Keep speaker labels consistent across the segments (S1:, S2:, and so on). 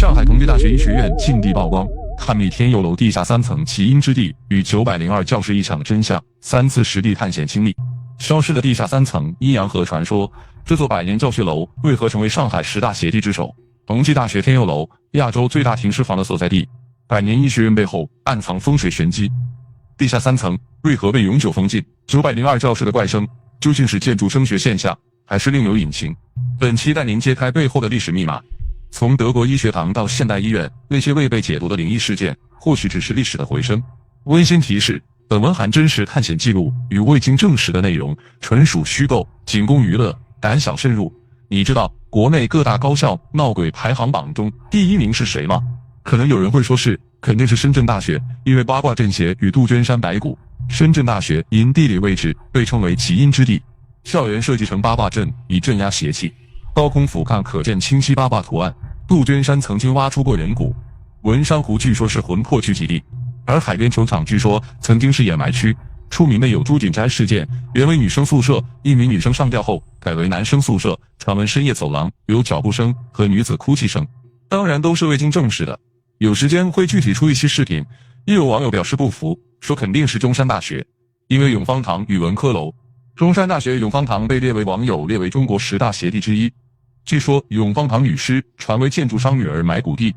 S1: 上海同济大学医学院禁地曝光，探秘天佑楼地下3层奇阴之地与902教室一场真相，3次实地探险经历。消失的地下3层阴阳河传说，这座100年教学楼为何成为上海10大邪地之首？同济大学天佑楼，亚洲最大停尸房的所在地，100年医学院背后暗藏风水玄机。地下3层为何被永久封禁？902教室的怪声究竟是建筑声学现象，还是另有隐情？本期带您揭开背后的历史密码。从德国医学堂到现代医院，那些未被解读的灵异事件，或许只是历史的回声。温馨提示：本文含真实探险记录与未经证实的内容，纯属虚构，仅供娱乐，胆小慎入。你知道国内各大高校闹鬼排行榜中第1名是谁吗？可能有人会说肯定是深圳大学，因为八卦阵邪与杜鹃山白骨。深圳大学因地理位置被称为奇阴之地，校园设计成八卦阵以镇压邪气，高空俯瞰可见清晰八卦图案。杜鹃山曾经挖出过人骨，文山湖据说是魂魄聚集地，而海边球场据说曾经是掩埋区。出名的有朱锦斋事件，原为女生宿舍，一名女生上吊后改为男生宿舍，传闻深夜走廊有脚步声和女子哭泣声，当然都是未经证实的。有时间会具体出一期视频。也有网友表示不服，说肯定是中山大学，因为永芳堂语文科楼。中山大学永芳堂被网友列为中国10大邪地之一。据说永芳堂女尸传为建筑商女儿埋骨地，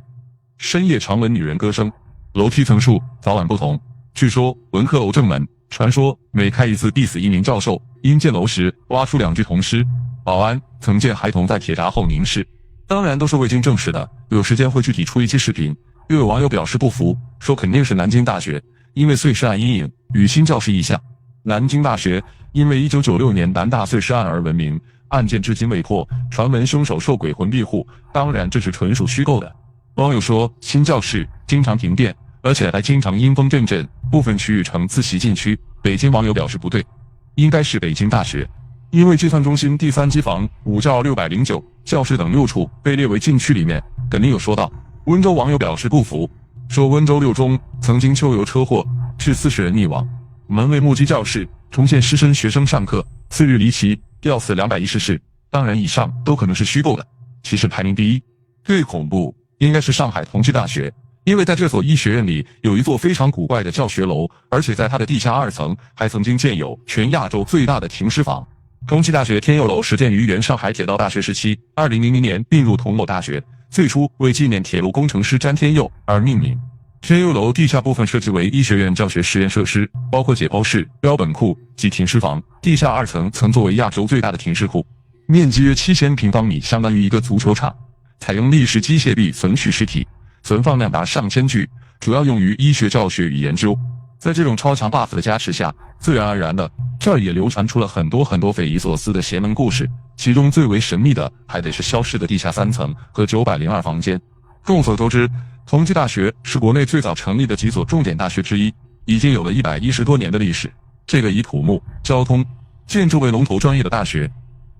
S1: 深夜常闻女人歌声，楼梯层数早晚不同。据说文科楼正门传说每开一次必死1名教授，因建楼时挖出2具铜尸。保安曾见孩童在铁闸后凝视，当然都是未经证实的。有时间会具体出一期视频。又有网友表示不服，说肯定是南京大学，因为碎尸案阴影与新教室异象。南京大学因为1996年南大碎尸案而闻名，案件至今未破，传闻凶手受鬼魂庇护，当然这是纯属虚构的。网友说新教室经常停电，而且还经常阴风阵阵，部分区域呈自习禁区。北京网友表示不对，应该是北京大学，因为计算中心第3机房、5教609教室等6处被列为禁区里面，肯定有说到。温州网友表示不服，说温州6中曾经秋游车祸，致40人溺亡，门卫目击教室重现失身学生上课，4日离奇吊死214。当然以上都可能是虚构的。其实排名第1最恐怖应该是上海同济大学，因为在这所医学院里有一座非常古怪的教学楼，而且在它的地下2层还曾经建有全亚洲最大的停尸房。同济大学天佑楼始建于原上海铁道大学时期，2000年并入同某大学，最初为纪念铁路工程师詹天佑而命名。天佑楼地下部分设置为医学院教学实验设施，包括解剖室、标本库及停尸房。地下2层曾作为亚洲最大的停尸库，面积约7000平方米，相当于一个足球场。采用立式机械臂存取尸体，存放量达上千具，主要用于医学教学与研究。在这种超强 buff 的加持下，自然而然的，这儿也流传出了很多匪夷所思的邪门故事。其中最为神秘的还得是消失的地下3层和902房间。众所周知，同济大学是国内最早成立的几所重点大学之一，已经有了110多年的历史。这个以土木、交通、建筑为龙头专业的大学，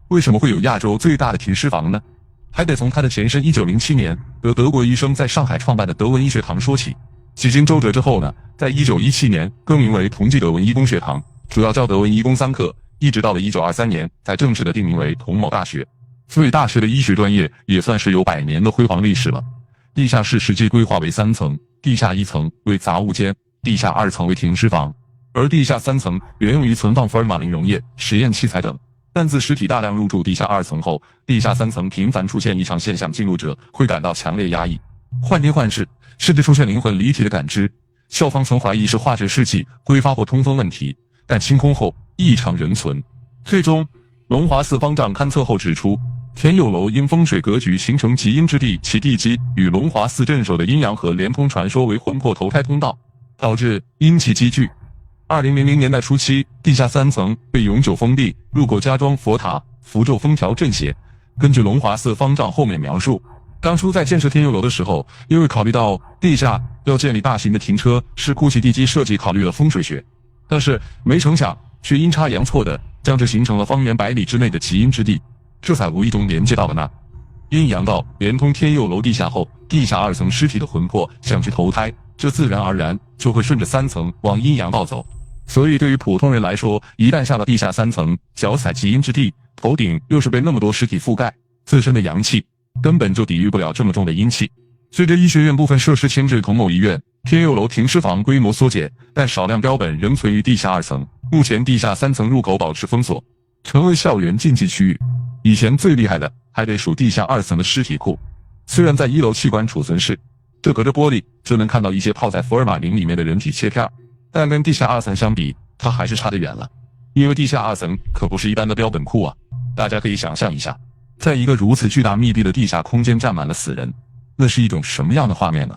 S1: 为什么会有亚洲最大的停尸房呢？还得从它的前身1907年由德国医生在上海创办的德文医学堂说起。几经周折之后呢，在1917年更名为同济德文医工学堂，主要教德文医工3课，一直到了1923年才正式的定名为同某大学。所以大学的医学专业也算是有100年的辉煌历史了。地下室实际规划为3层，地下1层为杂物间，地下2层为停尸房，而地下3层原用于存放福尔马林溶液、实验器材等。但自尸体大量入住地下2层后，地下3层频繁出现异常现象，进入者会感到强烈压抑、幻听幻视，甚至出现灵魂离体的感知。校方曾怀疑是化学试剂挥发或通风问题，但清空后异常仍存。最终龙华寺方丈勘测后指出，天佑楼因风水格局形成极阴之地，其地基与龙华寺镇守的阴阳河连通传说为魂魄投胎通道，导致阴气积聚。2000年代初期，地下3层被永久封闭，入口加装佛塔、符咒封条镇邪。根据龙华寺方丈后面描述，当初在建设天佑楼的时候，因为考虑到地下要建立大型的停车，是库其地基设计考虑了风水学，但是没成想却阴差阳错的将这形成了方圆100里之内的极阴之地，这才无意中连接到了那阴阳道，连通天佑楼地下后，地下2层尸体的魂魄想去投胎，这自然而然就会顺着3层往阴阳道走。所以对于普通人来说，一旦下了地下3层，脚踩极阴之地，头顶又是被那么多尸体覆盖，自身的阳气根本就抵御不了这么重的阴气。随着医学院部分设施迁至同某医院，天佑楼停尸房规模缩减，但少量标本仍存于地下2层。目前地下3层入口保持封锁，成为校园禁忌区域。以前最厉害的还得数地下2层的尸体库，虽然在1楼器官储存室，这隔着玻璃就能看到一些泡在福尔马林里面的人体切片，但跟地下2层相比，它还是差得远了。因为地下2层可不是一般的标本库啊，大家可以想象一下，在一个如此巨大密闭的地下空间站满了死人，那是一种什么样的画面呢？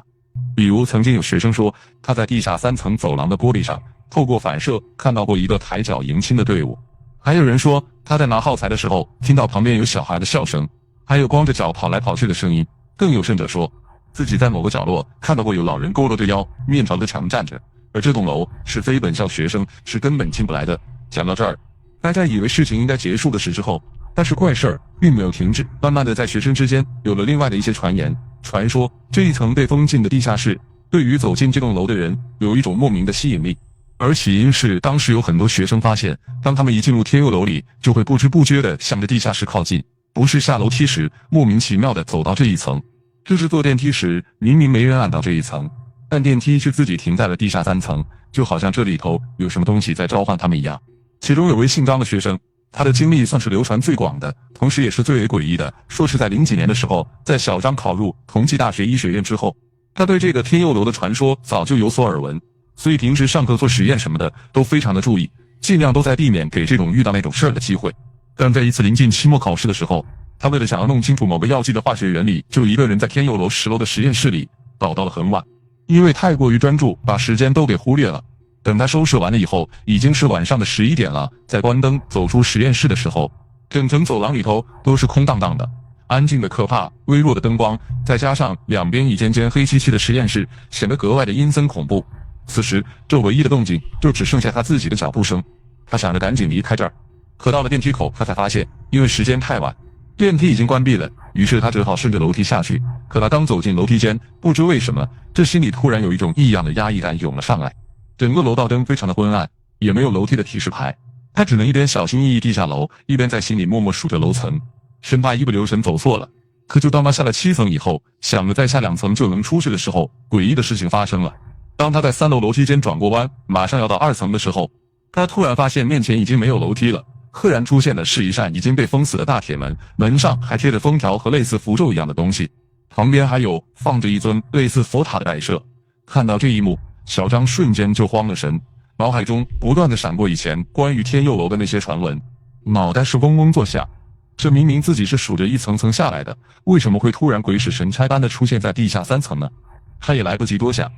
S1: 比如曾经有学生说，他在地下3层走廊的玻璃上透过反射看到过一个抬脚迎亲的队伍，还有人说他在拿耗材的时候听到旁边有小孩的笑声，还有光着脚跑来跑去的声音，更有甚者说自己在某个角落看到过有老人佝偻着腰面朝着墙站着，而这栋楼是非本校学生是根本进不来的。讲到这儿，大家以为事情应该结束的时候，但是怪事儿并没有停止，慢慢的在学生之间有了另外的一些传言，传说这一层被封禁的地下室对于走进这栋楼的人有一种莫名的吸引力，而起因是当时有很多学生发现，当他们一进入天佑楼里，就会不知不觉地向着地下室靠近，不是下楼梯时莫名其妙地走到这一层，就是坐电梯时明明没人按到这一层，但电梯却自己停在了地下3层，就好像这里头有什么东西在召唤他们一样。其中有位姓张的学生，他的经历算是流传最广的，同时也是最为诡异的。说是在0几年的时候，在小张考入同济大学医学院之后，他对这个天佑楼的传说早就有所耳闻，所以平时上课做实验什么的都非常的注意，尽量都在避免给这种遇到那种事儿的机会。但在一次临近期末考试的时候，他为了想要弄清楚某个药剂的化学原理，就一个人在天佑楼10楼的实验室里搞到了很晚，因为太过于专注，把时间都给忽略了。等他收拾完了以后，已经是晚上的11点了。在关灯走出实验室的时候，整层走廊里头都是空荡荡的，安静的可怕。微弱的灯光，再加上两边一间间黑漆漆的实验室，显得格外的阴森恐怖。此时，这唯一的动静就只剩下他自己的脚步声。他想着赶紧离开这儿，可到了电梯口，他才发现，因为时间太晚，电梯已经关闭了。于是他只好顺着楼梯下去。可他刚走进楼梯间，不知为什么，这心里突然有一种异样的压抑感涌了上来。整个楼道灯非常的昏暗，也没有楼梯的提示牌，他只能一边小心翼翼地下楼，一边在心里默默数着楼层，生怕一不留神走错了。可就当他下了7层以后，想着再下2层就能出去的时候，诡异的事情发生了。当他在3楼楼梯间转过弯，马上要到2层的时候，他突然发现面前已经没有楼梯了，赫然出现的是一扇已经被封死的大铁门，门上还贴着封条和类似符咒一样的东西，旁边还有放着一尊类似佛塔的摆设。看到这一幕，小张瞬间就慌了神，脑海中不断的闪过以前关于天佑楼的那些传闻，脑袋是嗡嗡作响。这明明自己是数着一层层下来的，为什么会突然鬼使神差般的出现在地下3层呢？他也来不及多想，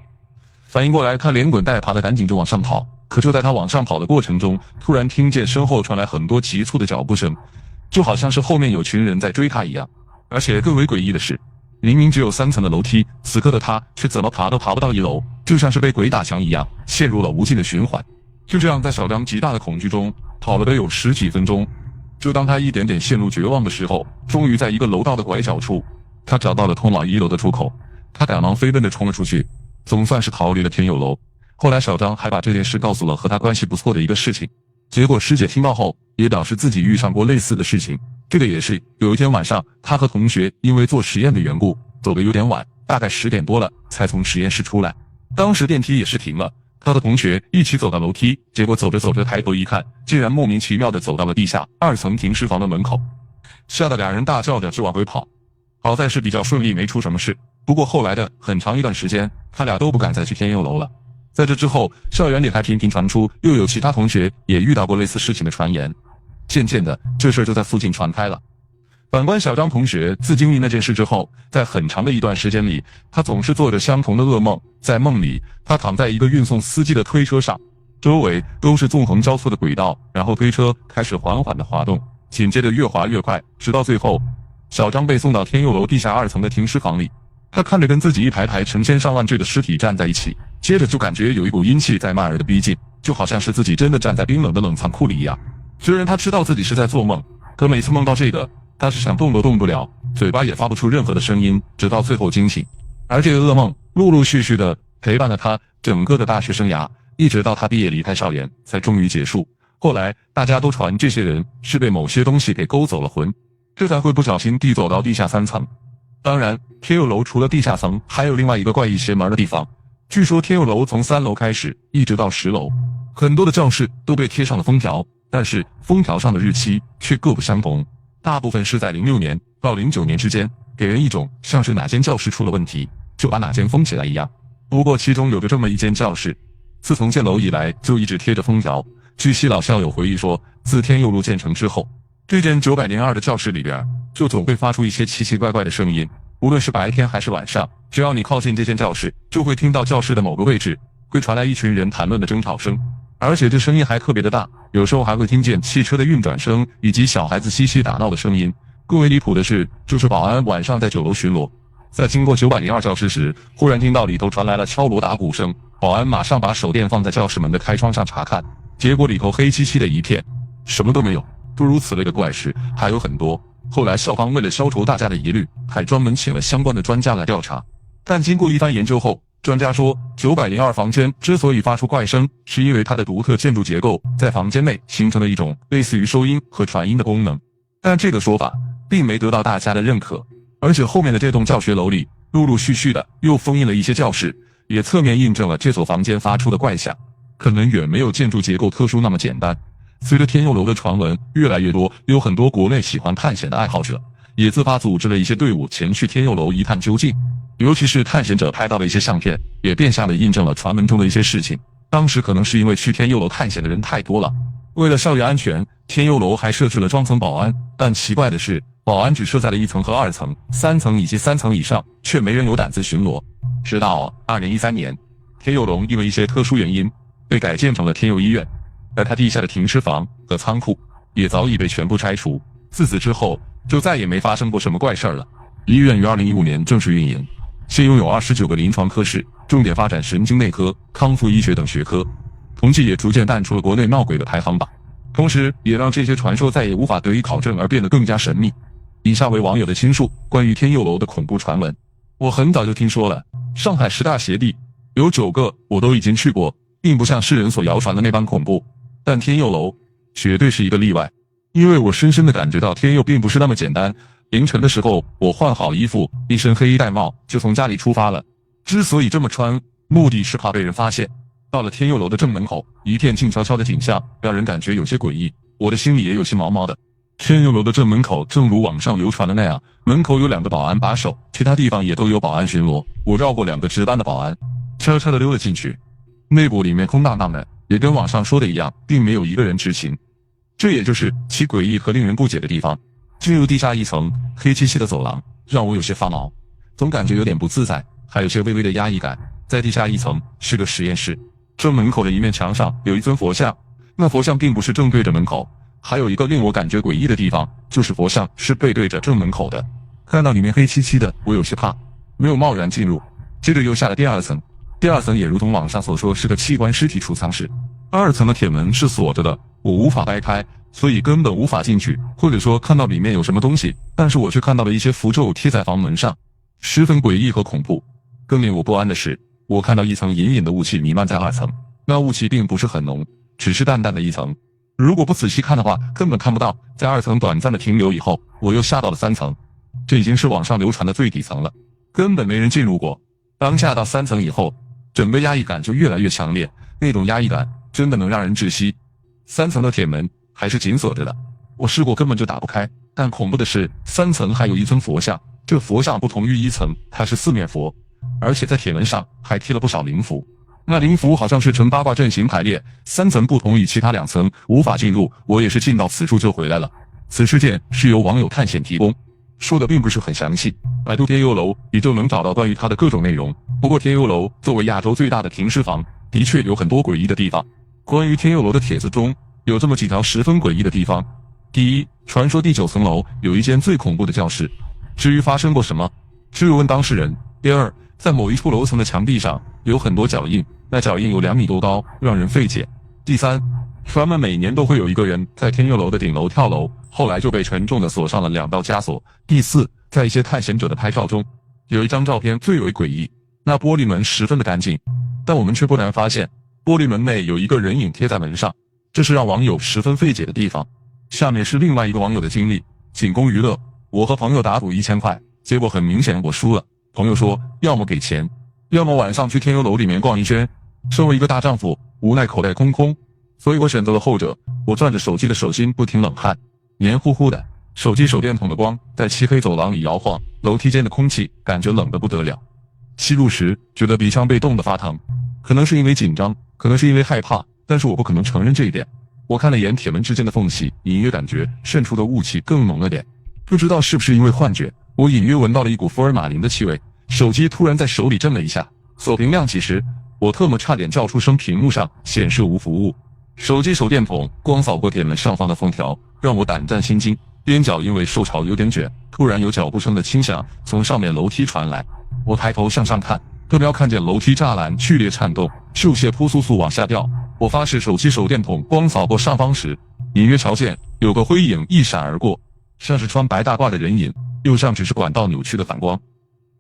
S1: 反应过来，他连滚带爬的赶紧就往上跑。可就在他往上跑的过程中，突然听见身后传来很多急促的脚步声，就好像是后面有群人在追他一样。而且更为诡异的是，明明只有3层的楼梯，此刻的他却怎么爬都爬不到1楼，就像是被鬼打墙一样，陷入了无尽的循环。就这样，在小张极大的恐惧中跑了得有10几分钟。就当他一点点陷入绝望的时候，终于在一个楼道的拐角处，他找到了通往1楼的出口。他赶忙飞奔地冲了出去，总算是逃离了天佑楼。后来小张还把这件事告诉了和他关系不错的一个事情，结果师姐听到后也表示自己遇上过类似的事情。这个也是有一天晚上，他和同学因为做实验的缘故走得有点晚，大概10点多了才从实验室出来。当时电梯也是停了，他和同学一起走到楼梯，结果走着走着抬头一看，竟然莫名其妙地走到了地下2层停尸房的门口，吓得俩人大叫着就往回跑。好在是比较顺利，没出什么事。不过后来的很长一段时间，他俩都不敢再去天佑楼了。在这之后，校园里还频频传出又有其他同学也遇到过类似事情的传言，渐渐的这事就在附近传开了。反观小张同学，自经历那件事之后，在很长的一段时间里，他总是做着相同的噩梦。在梦里，他躺在一个运送司机的推车上，周围都是纵横交错的轨道，然后推车开始缓缓的滑动，紧接着越滑越快，直到最后，小张被送到天佑楼地下2层的停尸房里。他看着跟自己一排排成千上万具的尸体站在一起，接着就感觉有一股阴气在慢慢的逼近，就好像是自己真的站在冰冷的冷藏库里一样。虽然他知道自己是在做梦，可每次梦到这个，他是想动都动不了，嘴巴也发不出任何的声音，直到最后惊醒。而这个噩梦陆陆续续的陪伴了他整个的大学生涯，一直到他毕业离开校园才终于结束。后来大家都传这些人是被某些东西给勾走了魂，这才会不小心地走到地下3层。当然，天佑楼除了地下层，还有另外一个怪异邪门的地方。据说天佑楼从3楼开始，一直到10楼，很多的教室都被贴上了封条，但是封条上的日期却各不相同，大部分是在06年到09年之间，给人一种像是哪间教室出了问题，就把哪间封起来一样。不过其中有着这么一间教室，自从建楼以来就一直贴着封条。据悉老校友回忆说，自天佑路建成之后，这间902的教室里边就总会发出一些奇奇怪怪的声音，无论是白天还是晚上，只要你靠近这间教室，就会听到教室的某个位置会传来一群人谈论的争吵声，而且这声音还特别的大，有时候还会听见汽车的运转声以及小孩子嬉戏打闹的声音。更为离谱的是，就是保安晚上在9楼巡逻，在经过902教室时，忽然听到里头传来了敲锣打鼓声，保安马上把手电放在教室门的开窗上查看，结果里头黑漆漆的一片，什么都没有。诸如此类的怪事还有很多。后来校方为了消除大家的疑虑，还专门请了相关的专家来调查。但经过一番研究后，专家说902房间之所以发出怪声，是因为它的独特建筑结构在房间内形成了一种类似于收音和传音的功能。但这个说法并没得到大家的认可，而且后面的这栋教学楼里陆陆续续的又封印了一些教室，也侧面印证了这所房间发出的怪响可能远没有建筑结构特殊那么简单。随着天佑楼的传闻越来越多，有很多国内喜欢探险的爱好者也自发组织了一些队伍前去天佑楼一探究竟。尤其是探险者拍到的一些相片，也变相的印证了传闻中的一些事情。当时可能是因为去天佑楼探险的人太多了，为了校园安全，天佑楼还设置了双层保安，但奇怪的是，保安只设在了1层和2层，3层以及3层以上却没人有胆子巡逻。直到2013年，天佑楼因为一些特殊原因被改建成了天佑医院，而它地下的停尸房和仓库也早已被全部拆除。自此之后，就再也没发生过什么怪事了。医院于2015年正式运营，现拥有29个临床科室，重点发展神经内科、康复医学等学科，同时也逐渐淡出了国内闹鬼的排行榜，同时也让这些传说再也无法得以考证而变得更加神秘。以下为网友的倾述，关于天佑楼的恐怖传闻。我很早就听说了，上海10大邪地有9个我都已经去过，并不像世人所谣传的那般恐怖，但天佑楼绝对是一个例外，因为我深深地感觉到天佑并不是那么简单。凌晨的时候，我换好衣服，一身黑衣戴帽，就从家里出发了。之所以这么穿，目的是怕被人发现。到了天佑楼的正门口，一片静悄悄的景象，让人感觉有些诡异，我的心里也有些毛毛的。天佑楼的正门口，正如网上流传的那样，门口有2个保安把守，其他地方也都有保安巡逻。我绕过2个值班的保安，悄悄地溜了进去。内部里面空荡荡的，也跟网上说的一样，并没有一个人知情。这也就是其诡异和令人不解的地方。进入地下1层，黑漆漆的走廊让我有些发毛，总感觉有点不自在，还有些微微的压抑感。在地下1层是个实验室，正门口的一面墙上有一尊佛像，那佛像并不是正对着门口。还有一个令我感觉诡异的地方，就是佛像是背对着正门口的。看到里面黑漆漆的，我有些怕，没有贸然进入。接着又下了第2层，第2层也如同网上所说是个器官尸体储藏室。2层的铁门是锁着的，我无法掰开，所以根本无法进去，或者说看到里面有什么东西，但是我却看到了一些符咒贴在房门上，十分诡异和恐怖。更令我不安的是，我看到一层隐隐的雾气弥漫在2层，那雾气并不是很浓，只是淡淡的一层，如果不仔细看的话根本看不到。在2层短暂的停留以后，我又下到了3层，这已经是网上流传的最底层了，根本没人进入过。当下到3层以后，整个压抑感就越来越强烈，那种压抑感真的能让人窒息。3层的铁门还是紧锁着的，我试过根本就打不开。但恐怖的是，3层还有一尊佛像，这佛像不同于1层，它是4面佛，而且在铁门上还贴了不少灵符。那灵符好像是呈八卦阵型排列。3层不同于其他2层无法进入，我也是进到此处就回来了。此事件是由网友探险提供，说的并不是很详细，百度天佑楼你就能找到关于它的各种内容。不过天佑楼作为亚洲最大的停尸房，的确有很多诡异的地方。关于天佑楼的帖子中有这么几条十分诡异的地方。第一，传说第9层楼有一间最恐怖的教室，至于发生过什么，只有问当事人。第二，在某一处楼层的墙壁上有很多脚印，那脚印有2米多高，让人费解。第三，传闻每年都会有一个人在天佑楼的顶楼跳楼，后来就被沉重的锁上了2道枷锁。第四，在一些探险者的拍照中，有一张照片最为诡异，那玻璃门十分的干净，但我们却不难发现玻璃门内有一个人影贴在门上，这是让网友十分费解的地方。下面是另外一个网友的经历，仅供娱乐。我和朋友打赌1000块，结果很明显我输了。朋友说，要么给钱，要么晚上去天佑楼里面逛一圈。身为一个大丈夫，无奈口袋空空，所以我选择了后者。我攥着手机的手心不停冷汗，黏糊糊的。手机手电筒的光在漆黑走廊里摇晃，楼梯间的空气感觉冷得不得了。吸入时觉得鼻腔被冻得发疼，可能是因为紧张，可能是因为害怕，但是我不可能承认这一点。我看了眼铁门之间的缝隙，隐约感觉渗出的雾气更浓了点。不知道是不是因为幻觉，我隐约闻到了一股福尔马林的气味。手机突然在手里震了一下，锁屏亮起时，我特么差点叫出声，屏幕上显示无服务。手机手电筒光扫过铁门上方的封条，让我胆战心惊。边角因为受潮有点卷，突然有脚步声的轻响从上面楼梯传来。我抬头向上看，特喵看见楼梯栅栏剧烈颤动，树屑扑簌簌往下掉。我发誓，手机手电筒光扫过上方时，隐约瞧见有个灰影一闪而过，像是穿白大褂的人影，又像只是管道扭曲的反光。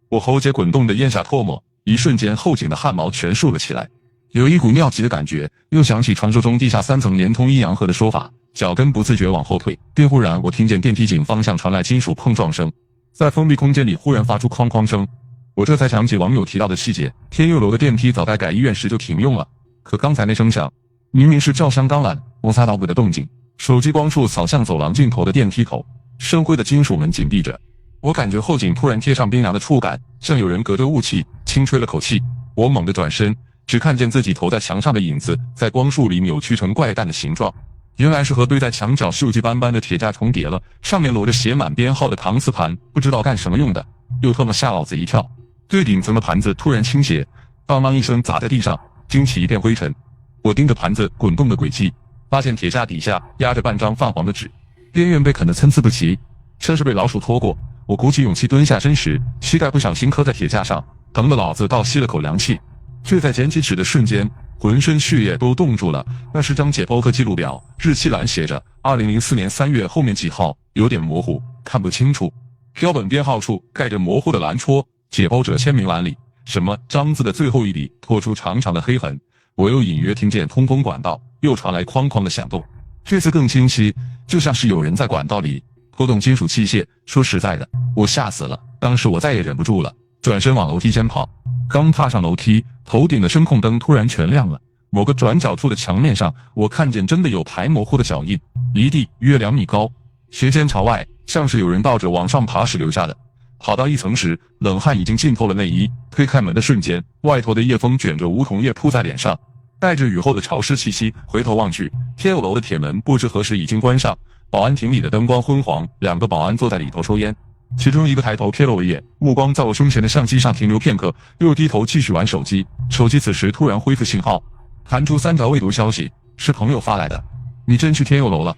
S1: 我喉结滚动的咽下唾沫，一瞬间后颈的汗毛全竖了起来，有一股尿急的感觉。又想起传说中地下3层连通阴阳河的说法，脚跟不自觉往后退，便忽然我听见电梯井方向传来金属碰撞声，在封闭空间里忽然发出哐哐声。我这才想起网友提到的细节，天佑楼的电梯早在改医院时就停用了，可刚才那声响明明是照相钢缆摩擦捣鼓的动静。手机光束扫向走廊尽头的电梯口，深灰的金属门紧闭着。我感觉后颈突然贴上冰凉的触感，像有人隔着雾气轻吹了口气。我猛地转身，只看见自己投在墙上的影子在光束里扭曲成怪诞的形状，原来是和堆在墙角锈迹斑斑的铁架重叠了，上面摞着写满编号的搪瓷盘，不知道干什么用的，又特么吓老子一跳。最顶层的盘子突然倾斜，当啷一声砸在地上，惊起一片灰尘。我盯着盘子滚动的轨迹，发现铁架底下压着半张泛黄的纸，边缘被啃得参差不齐，像是被老鼠拖过。我鼓起勇气蹲下身时，膝盖不小心磕在铁架上，疼得老子倒吸了口凉气。却在捡起纸的瞬间，浑身血液都冻住了。那是张解剖课记录表，日期栏写着2004年3月，后面几号有点模糊，看不清楚。标本编号处盖着模糊的蓝戳，解剖者签名栏里什么张字的最后一笔拖出长长的黑痕。我又隐约听见通风管道又传来哐哐的响动，这次更清晰，就像是有人在管道里拖动金属器械。说实在的，我吓死了。当时我再也忍不住了，转身往楼梯间跑。刚踏上楼梯，头顶的声控灯突然全亮了。某个转角处的墙面上，我看见真的有排模糊的脚印，离地约2米高，斜肩朝外，像是有人倒着往上爬时留下的。跑到1层时，冷汗已经浸透了内衣。推开门的瞬间，外头的夜风卷着梧桐叶扑在脸上，带着雨后的潮湿气息。回头望去，天佑楼的铁门不知何时已经关上，保安亭里的灯光昏黄，2个保安坐在里头抽烟，其中一个抬头瞥了我一眼，目光在我胸前的相机上停留片刻，又低头继续玩手机。手机此时突然恢复信号，弹出3条未读消息，是朋友发来的。你真去天佑楼了？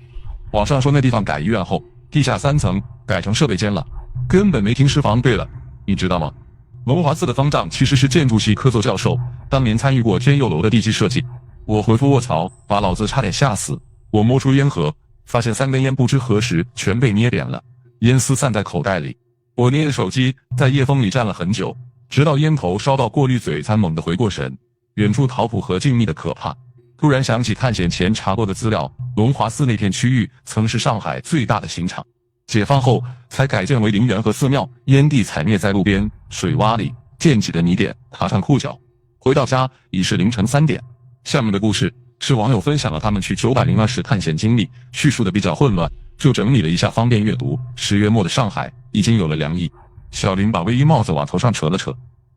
S1: 网上说那地方改医院后，地下3层改成设备间了，根本没停尸房。对了，你知道吗？文华寺的方丈其实是建筑系科座教授，当年参与过天佑楼的地基设计。我回复卧槽，把老子差点吓死。我摸出烟盒，发现3根烟不知何时全被捏扁了，烟丝散在口袋里。我捏着手机在夜风里站了很久，直到烟头烧到过滤嘴才猛地回过神。远处桃浦河静谧的可怕，突然想起探险前查过的资料，龙华寺那片区域曾是上海最大的刑场，解放后才改建为陵园和寺庙。烟蒂踩灭在路边水洼里溅起的泥点踏上裤脚。回到家已是凌晨3点。下面的故事是网友分享了他们去902时探险经历，叙述的比较混乱，就整理了一下方便阅读。10月末的上海已经有了凉意。小林把卫衣帽子往头上扯了扯，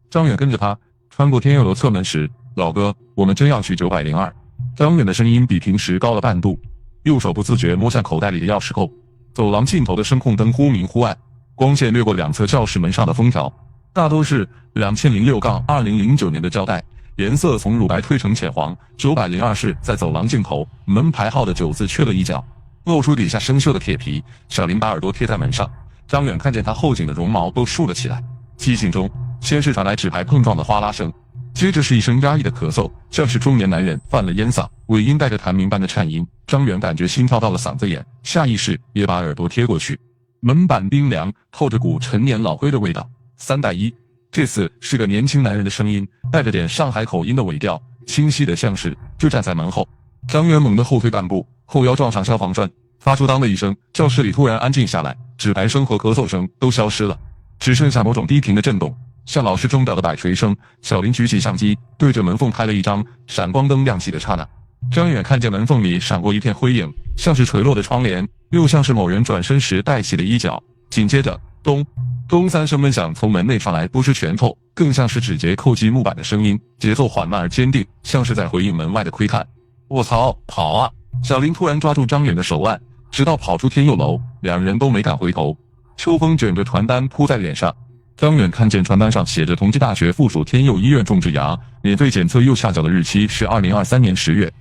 S1: 张远跟着他穿过天佑楼侧门时，老哥，我们真要去902。张远的声音比平时高了半度，右手不自觉摸向口袋里的钥匙扣。走廊尽头的声控灯忽明忽暗，光线掠过2侧教室门上的封条，大都是2006-2009年的胶带，颜色从乳白褪成浅黄。902室在走廊尽头，门牌号的9字缺了一角，露出底下生锈的铁皮。小林把耳朵贴在门上，张远看见他后颈的绒毛都竖了起来。寂静中，先是传来纸牌碰撞的哗啦声，接着是一声压抑的咳嗽，像是中年男人犯了烟嗓，尾音带着痰鸣般的颤音。张远感觉心跳到了嗓子眼，下意识也把耳朵贴过去。门板冰凉，透着股陈年老灰的味道。3带1，这次是个年轻男人的声音，带着点上海口音的尾调，清晰的像是就站在门后。张远猛地后退半步，后腰撞上消防栓，发出当的一声，教室里突然安静下来，纸牌声和咳嗽声都消失了。只剩下某种低频的震动，像老式钟表的摆锤声。小林举起相机，对着门缝拍了一张。闪光灯亮起的刹那，张远看见门缝里闪过一片灰影，像是垂落的窗帘，又像是某人转身时带起的衣角。紧接着，咚咚三声闷响从门内传来，不是拳头，更像是指节扣击木板的声音，节奏缓慢而坚定，像是在回应门外的窥探。卧槽，跑啊！小林突然抓住张远的手腕，直到跑出天佑楼，两人都没敢回头。秋风卷着传单铺在脸上，张远看见传单上写着同济大学附属天佑医院种植牙免费检测右下角的日期是2023年10月。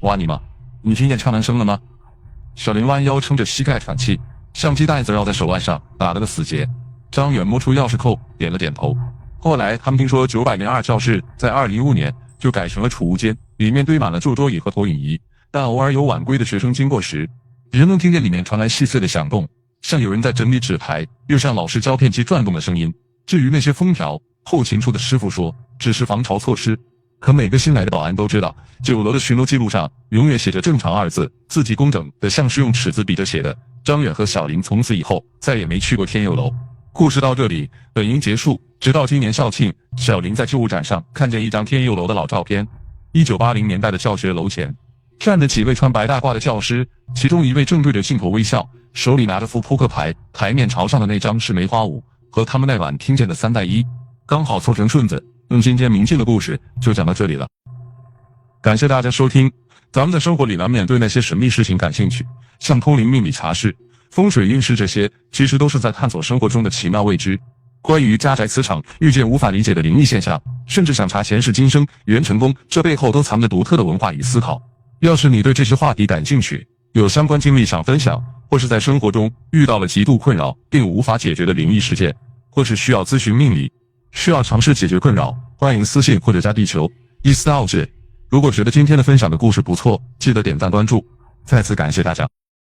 S1: 哇你妈！你听见唱男声了吗？小林弯腰撑着膝盖喘气，相机袋子绕在手腕上打了个死结。张远摸出钥匙扣，点了点头。后来他们听说902教室在2015年就改成了储物间，里面堆满了旧桌椅和投影仪，但偶尔有晚归的学生经过时，仍能听见里面传来细碎的响动，像有人在整理纸牌，又像老式胶片机转动的声音。至于那些封条，后勤处的师傅说只是防潮措施，可每个新来的保安都知道，9楼的巡逻记录上永远写着正常2字，字迹工整的像是用尺子笔着写的。张远和小林从此以后再也没去过天佑楼。故事到这里本应结束，直到今年校庆，小林在旧物展上看见一张天佑楼的老照片。1980年代的教学楼前站着几位穿白大褂的教师，其中一位正对着镜头微笑，手里拿着副扑克牌，台面朝上的那张是梅花五，和他们那晚听见的3带1刚好凑成顺子。今天明庆的故事就讲到这里了，感谢大家收听。咱们在生活里难免对那些神秘事情感兴趣，像通灵、命理、茶室、风水运势这些，其实都是在探索生活中的奇妙未知。关于家宅磁场遇见无法理解的灵异现象，甚至想查前世今生、元成功，这背后都藏着独特的文化与思考。要是你对这些话题感兴趣，有相关经历想分享，或是在生活中遇到了极度困扰并无法解决的灵异事件，或是需要咨询命理，需要尝试解决困扰，欢迎私信或者加地球142。如果觉得今天的分享的故事不错，记得点赞关注。再次感谢大家。